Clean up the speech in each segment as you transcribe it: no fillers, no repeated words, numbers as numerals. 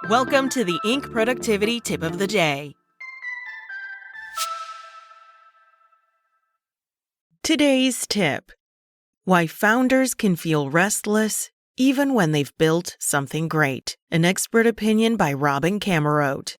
Welcome to the Inc. Productivity Tip of the Day. Today's tip: why founders can feel restless even when they've built something great. An expert opinion by Robin Camerote.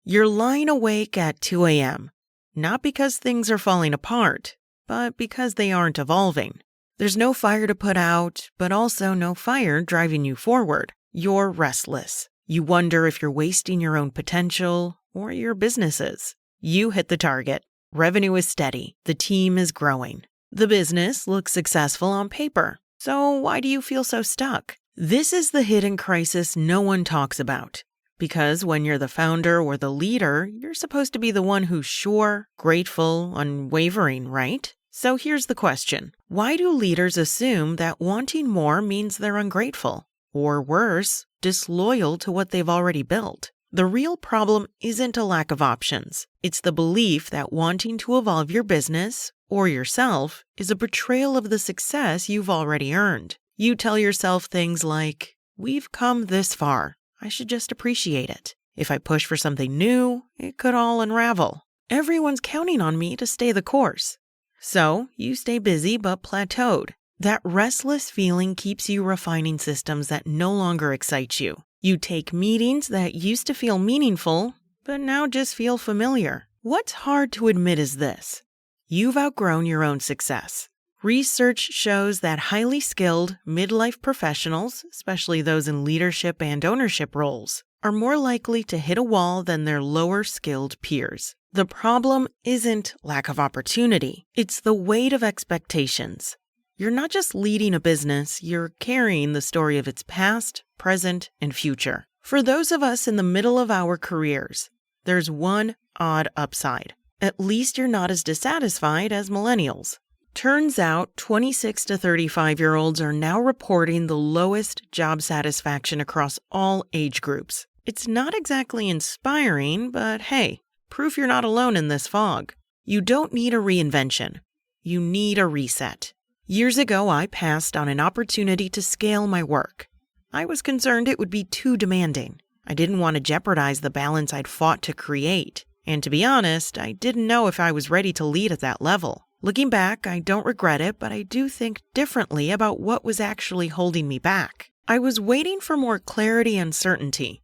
You're lying awake at 2 a.m., not because things are falling apart, but because they aren't evolving. There's no fire to put out, but also no fire driving you forward. You're restless. You wonder if you're wasting your own potential or your business's. You hit the target. Revenue is steady. The team is growing. The business looks successful on paper. So why do you feel so stuck? This is the hidden crisis no one talks about. Because when you're the founder or the leader, you're supposed to be the one who's sure, grateful, unwavering, right? So here's the question. Why do leaders assume that wanting more means they're ungrateful? Or worse, disloyal to what they've already built? The real problem isn't a lack of options. It's the belief that wanting to evolve your business or yourself is a betrayal of the success you've already earned. You tell yourself things like, "We've come this far. I should just appreciate it. If I push for something new, it could all unravel. Everyone's counting on me to stay the course." So you stay busy but plateaued. That restless feeling keeps you refining systems that no longer excite you. You take meetings that used to feel meaningful, but now just feel familiar. What's hard to admit is this: you've outgrown your own success. Research shows that highly skilled midlife professionals, especially those in leadership and ownership roles, are more likely to hit a wall than their lower skilled peers. The problem isn't lack of opportunity, it's the weight of expectations. You're not just leading a business, you're carrying the story of its past, present, and future. For those of us in the middle of our careers, there's one odd upside. At least you're not as dissatisfied as millennials. Turns out 26 to 35-year-olds are now reporting the lowest job satisfaction across all age groups. It's not exactly inspiring, but hey, proof you're not alone in this fog. You don't need a reinvention. You need a reset. Years ago, I passed on an opportunity to scale my work. I was concerned it would be too demanding. I didn't want to jeopardize the balance I'd fought to create. And to be honest, I didn't know if I was ready to lead at that level. Looking back, I don't regret it, but I do think differently about what was actually holding me back. I was waiting for more clarity and certainty.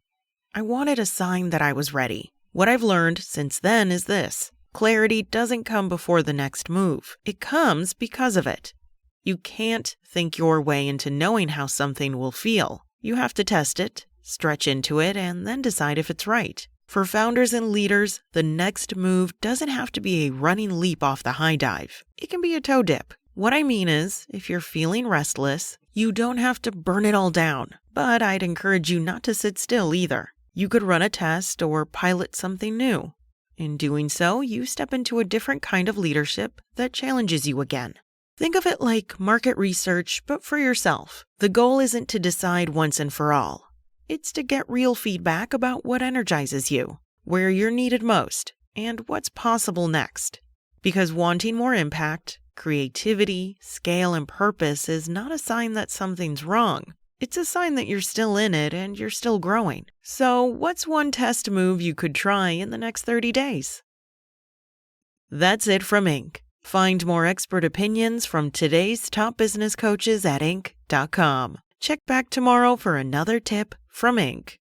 I wanted a sign that I was ready. What I've learned since then is this: clarity doesn't come before the next move. It comes because of it. You can't think your way into knowing how something will feel. You have to test it, stretch into it, and then decide if it's right. For founders and leaders, the next move doesn't have to be a running leap off the high dive. It can be a toe dip. What I mean is, if you're feeling restless, you don't have to burn it all down. But I'd encourage you not to sit still either. You could run a test or pilot something new. In doing so, you step into a different kind of leadership that challenges you again. Think of it like market research, but for yourself. The goal isn't to decide once and for all. It's to get real feedback about what energizes you, where you're needed most, and what's possible next. Because wanting more impact, creativity, scale, and purpose is not a sign that something's wrong. It's a sign that you're still in it and you're still growing. So what's one test move you could try in the next 30 days? That's it from Inc. Find more expert opinions from today's top business coaches at Inc.com. Check back tomorrow for another tip from Inc.